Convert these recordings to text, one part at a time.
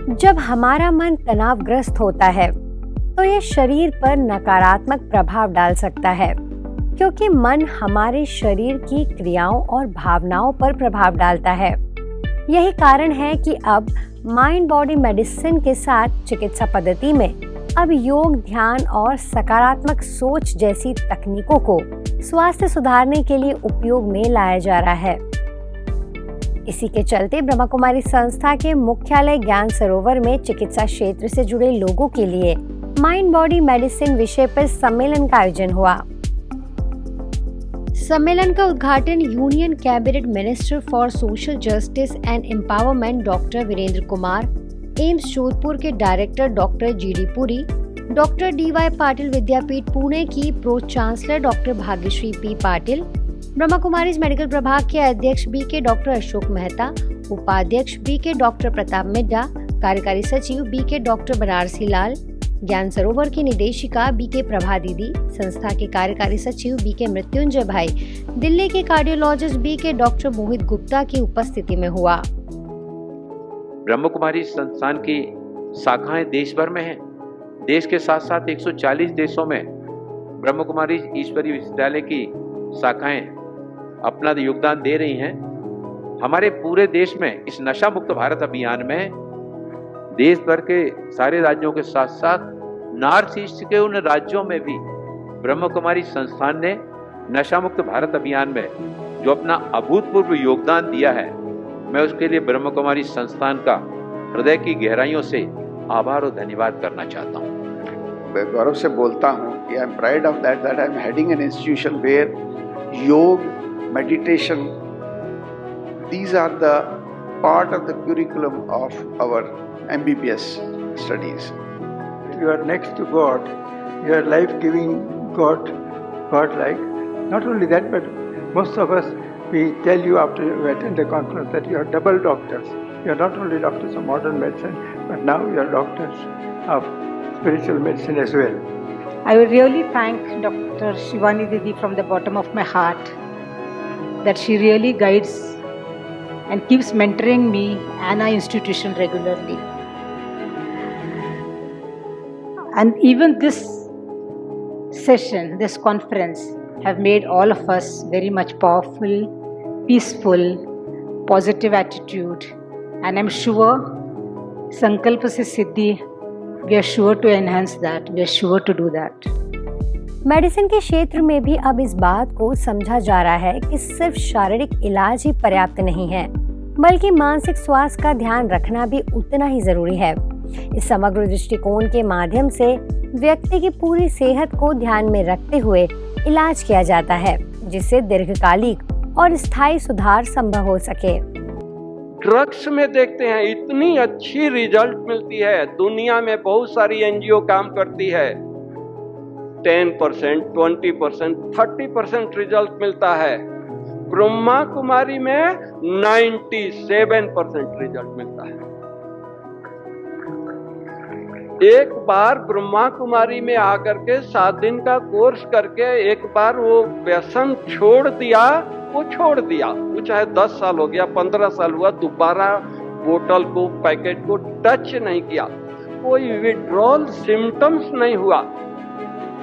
जब हमारा मन तनावग्रस्त होता है तो ये शरीर पर नकारात्मक प्रभाव डाल सकता है, क्योंकि मन हमारे शरीर की क्रियाओं और भावनाओं पर प्रभाव डालता है। यही कारण है कि अब माइंड बॉडी मेडिसिन के साथ चिकित्सा पद्धति में अब योग, ध्यान और सकारात्मक सोच जैसी तकनीकों को स्वास्थ्य सुधारने के लिए उपयोग में लाया जा रहा है। इसी के चलते ब्रह्मा कुमारी संस्था के मुख्यालय ज्ञान सरोवर में चिकित्सा क्षेत्र से जुड़े लोगों के लिए माइंड बॉडी मेडिसिन विषय पर सम्मेलन का आयोजन हुआ। सम्मेलन का उद्घाटन union cabinet minister for social justice and empowerment doctor Virendra Kumar, AIIMS Jodhpur के director doctor GD Puri, doctor DY Patil Vidyapeeth Pune की pro chancellor doctor Bhagyashree P Patil, Brahma Kumaris medical प्रभाग के अध्यक्ष बीके डॉक्टर अशोक मेहता, उपाध्यक्ष बीके डॉक्टर प्रताप मिड्डा, कार्यकारी सचिव बीके डॉक्टर बनारसी लाल, ज्ञान सरोवर की निदेशिका बीके प्रभा दीदी, संस्था के कार्यकारी सचिव बीके मृत्युंजय भाई, दिल्ली के कार्डियोलॉजिस्ट बीके डॉक्टर मोहित गुप्ता की उपस्थिति में हुआ। ब्रह्मा कुमारी संस्थान की शाखाएं देश भर में हैं। देश के साथ साथ 140 देशों में ब्रह्मा कुमारी ईश्वरीय विश्वविद्यालय की शाखाएं अपना योगदान दे रही हैं। हमारे पूरे देश में इस नशा मुक्त भारत अभियान में देश भर के सारे राज्यों के साथ साथ नॉर्थ ईस्ट के उन राज्यों में भी ब्रह्मा कुमारी संस्थान ने नशा मुक्त भारत अभियान में जो अपना अभूतपूर्व योगदान दिया है, मैं उसके लिए ब्रह्मा कुमारी संस्थान का हृदय की गहराइयों से आभार और धन्यवाद करना चाहता हूँ। मैं गौरव से बोलता हूँ कि I am pride of that I am heading an institution where yoga, meditation, these are the part of the curriculum of our MBBS studies. You are next to God, you are life-giving God-like. Not only that, but most of us, we tell you after you attend the conference that you are double doctors. You are not only doctors of modern medicine, but now you are doctors of spiritual medicine as well. I would really thank Dr. Shivani Didi from the bottom of my heart that she really guides and keeps mentoring me and our institution regularly. And even this session, this conference, have made all of us very much powerful, peaceful, positive attitude. And I'm sure, Sankalpa se Siddhi, we are sure to enhance that. We are sure to do that. Medicine के क्षेत्र में भी अब इस बात को समझा जा रहा है कि सिर्फ शारीरिक इलाज ही पर्याप्त नहीं है, बल्कि मानसिक स्वास्थ्य का ध्यान रखना भी उतना ही जरूरी है। इस समग्र दृष्टिकोण के माध्यम से व्यक्ति की पूरी सेहत को ध्यान में रखते हुए इलाज किया जाता है, जिससे दीर्घकालिक और स्थायी सुधार संभव हो सके। ड्रग्स में देखते हैं इतनी अच्छी रिजल्ट मिलती है। दुनिया में बहुत सारी एनजीओ काम करती है, 10%, 20%, 30% रिजल्ट मिलता है। ब्रह्मा कुमारी में 97% रिजल्ट मिलता है। एक बार ब्रह्मा कुमारी में आकर के 7 दिन का कोर्स करके एक बार वो व्यसन छोड़ दिया, वो छोड़ दिया, वो चाहे 10 साल हो गया, 15 साल हुआ, दोबारा बोतल को, पैकेट को टच नहीं किया, कोई विड्रॉल सिम्टम्स नहीं हुआ।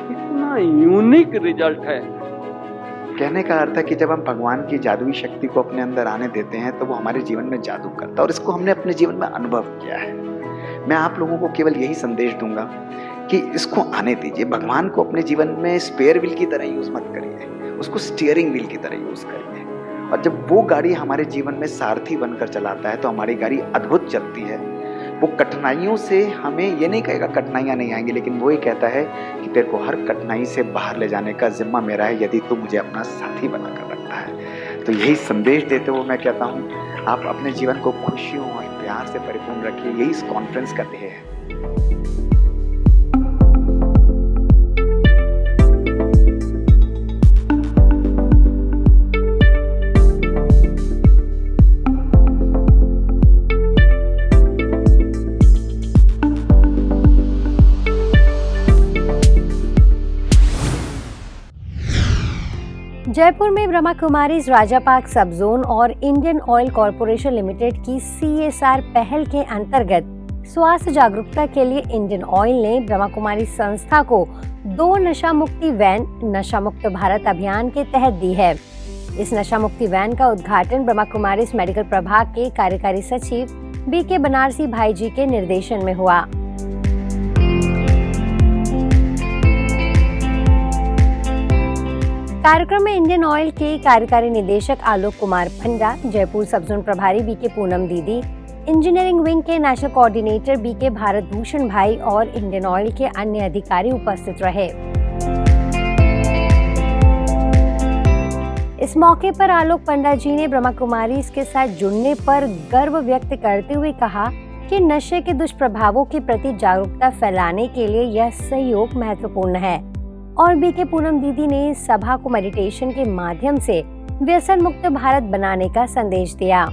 कितना यूनिक रिजल्ट है। कहने का अर्थ है कि जब हम भगवान की जादुई शक्ति को अपने अंदर आने देते हैं तो वो हमारे जीवन में जादू करता है, और इसको हमने अपने जीवन में अनुभव किया है। मैं आप लोगों को केवल यही संदेश दूंगा कि इसको आने दीजिए। भगवान को अपने जीवन में स्पेयर व्हील की तरह यूज मत करिए, उसको स्टीयरिंग व्हील की तरह यूज करिए। और जब वो गाड़ी हमारे जीवन में सारथी बनकर चलाता है तो हमारी गाड़ी अद्भुत चलती है। वो कठिनाइयों से हमें ये नहीं कहेगा कठिनाइयाँ नहीं आएंगी, लेकिन वो ही कहता है कि तेरे को हर कठिनाई से बाहर ले जाने का जिम्मा मेरा है, यदि तू मुझे अपना साथी बनाकर रखता है। तो यही संदेश देते हुए मैं कहता हूँ, आप अपने जीवन को खुशियों और प्यार से परिपूर्ण रखिए। यही इस कॉन्फ्रेंस का ध्येय है। जयपुर में ब्रह्मा कुमारीज राजापाक सब जोन और इंडियन ऑयल कॉरपोरेशन लिमिटेड की CSR पहल के अंतर्गत स्वास्थ्य जागरूकता के लिए इंडियन ऑयल ने ब्रह्मा कुमारी संस्था को 2 नशा मुक्ति वैन नशा मुक्त भारत अभियान के तहत दी है। इस नशा मुक्ति वैन का उद्घाटन ब्रह्मा कुमारी मेडिकल प्रभाग के कार्यकारी सचिव बीके बनारसी भाई जी के निर्देशन में हुआ। कार्यक्रम में इंडियन ऑयल के कार्यकारी निदेशक आलोक कुमार पंडा, जयपुर सब जोन प्रभारी BK Poonam Didi, engineering wing के national coordinator BK Bharat Bhushan bhai और इंडियन ऑयल के अन्य अधिकारी उपस्थित रहे। इस मौके पर आलोक पंडा जी ने ब्रह्मा कुमारी के साथ जुड़ने पर गर्व व्यक्त करते हुए कहा कि नशे के दुष्प्रभावों के प्रति जागरूकता फैलाने के लिए यह सहयोग महत्वपूर्ण है। और बीके पूनम दीदी ने सभा को मेडिटेशन के माध्यम से व्यसन मुक्त भारत बनाने का संदेश दिया।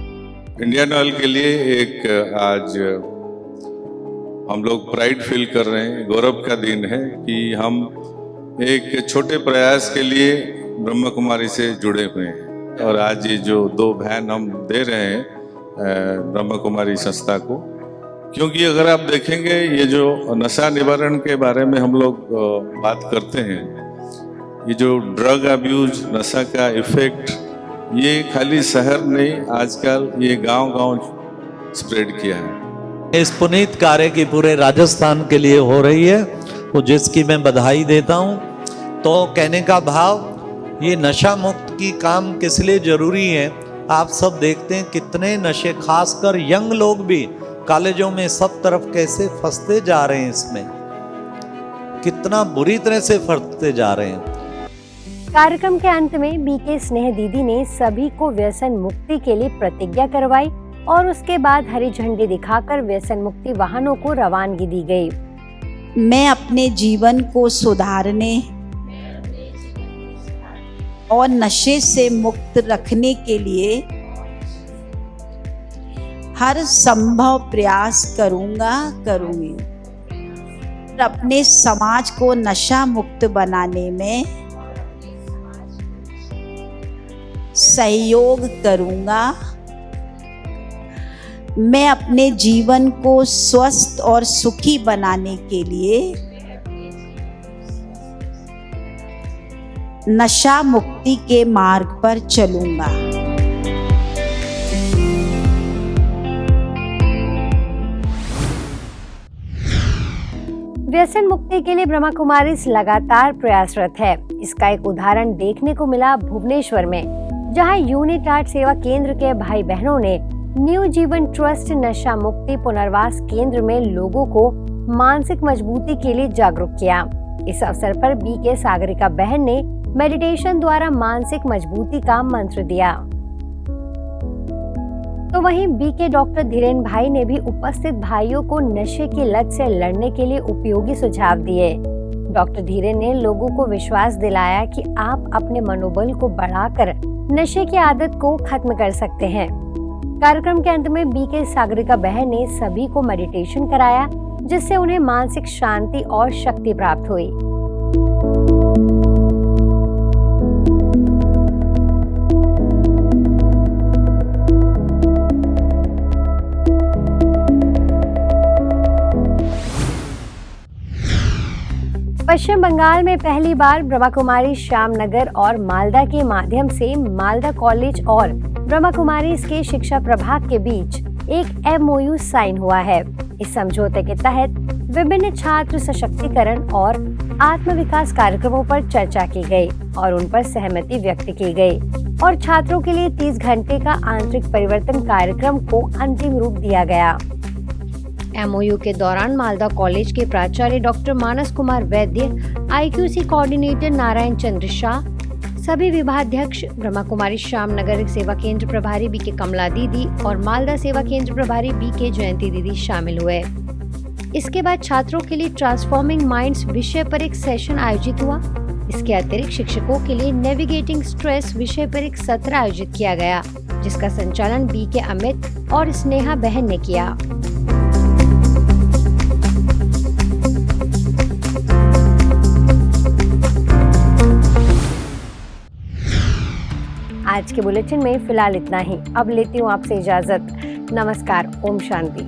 इंडियन ऑयल के लिए एक आज हम लोग प्राइड फील कर रहे हैं, गौरव का दिन है कि हम एक छोटे प्रयास के लिए ब्रह्मा कुमारी से जुड़े हुए हैं और आज ये जो 2 वैन हम दे रहे हैं ब्रह्मा कुमारी संस्था को, क्योंकि अगर आप देखेंगे ये जो नशा निवारण के बारे में हम लोग बात करते हैं, ये जो ड्रग अब्यूज नशा का इफेक्ट ये खाली शहर नहीं, आजकल ये गांव-गांव स्प्रेड किया है। इस पुनीत कार्य की पूरे राजस्थान के लिए हो रही है, तो जिसकी मैं बधाई देता हूँ। तो कहने का भाव, ये नशा मुक्त की काम किस लिए जरूरी है। आप सब देखते हैं कितने नशे, खासकर यंग लोग भी कॉलेजों में सब तरफ कैसे फंसते जा रहे हैं, इसमें कितना बुरी तरह से फंसते जा रहे हैं। कार्यक्रम के अंत में बीके स्नेह दीदी ने सभी को व्यसन मुक्ति के लिए प्रतिज्ञा करवाई और उसके बाद हरी झंडी दिखाकर व्यसन मुक्ति वाहनों को रवानगी दी गई। मैं अपने जीवन को सुधारने और नशे से मुक्त रखने के लिए हर संभव प्रयास करूंगी। अपने समाज को नशा मुक्त बनाने में सहयोग करूंगा। मैं अपने जीवन को स्वस्थ और सुखी बनाने के लिए नशा मुक्ति के मार्ग पर चलूंगा। व्यसन मुक्ति के लिए ब्रह्मा कुमारी लगातार प्रयासरत है। इसका एक उदाहरण देखने को मिला भुवनेश्वर में, जहां यूनिट आर्ट सेवा केंद्र के भाई बहनों ने न्यू जीवन ट्रस्ट नशा मुक्ति पुनर्वास केंद्र में लोगों को मानसिक मजबूती के लिए जागरूक किया। इस अवसर पर बीके सागरिका बहन ने मेडिटेशन द्वारा मानसिक मजबूती का मंत्र दिया। तो वहीं बीके डॉक्टर धीरेन भाई ने भी उपस्थित भाइयों को नशे की लत से लड़ने के लिए उपयोगी सुझाव दिए। डॉक्टर धीरेन ने लोगों को विश्वास दिलाया कि आप अपने मनोबल को बढ़ाकर नशे की आदत को खत्म कर सकते हैं। कार्यक्रम के अंत में बीके सागरिका बहन ने सभी को मेडिटेशन कराया, जिससे उन्हें मानसिक शांति और शक्ति प्राप्त हुई। पश्चिम बंगाल में पहली बार ब्रह्मा कुमारी श्यामनगर और मालदा के माध्यम से मालदा कॉलेज और ब्रह्मा कुमारी के शिक्षा प्रभाग के बीच एक MOU साइन हुआ है। इस समझौते के तहत विभिन्न छात्र सशक्तिकरण और आत्म विकास कार्यक्रमों पर चर्चा की गई और उन पर सहमति व्यक्त की गई और छात्रों के लिए 30 घंटे का आंतरिक परिवर्तन कार्यक्रम को अंतिम रूप दिया गया। MOU के दौरान मालदा कॉलेज के प्राचार्य डॉक्टर मानस कुमार वैद्य, IQC कोऑर्डिनेटर नारायण चंद्र शाह, सभी विभागाध्यक्ष, ब्रह्मा कुमारी श्यामनगर सेवा केंद्र प्रभारी बीके कमला दीदी और मालदा सेवा केंद्र प्रभारी बीके जयंती दीदी शामिल हुए। इसके बाद छात्रों के लिए ट्रांसफॉर्मिंग माइंड्स विषय पर एक सेशन आयोजित हुआ। इसके अतिरिक्त शिक्षकों के लिए नेविगेटिंग स्ट्रेस विषय पर एक सत्र आयोजित किया गया, जिसका संचालन बीके अमित और स्नेहा बहन ने किया। आज के बुलेटिन में फिलहाल इतना ही। अब लेती हूँ आपसे इजाजत। नमस्कार। ओम शांति।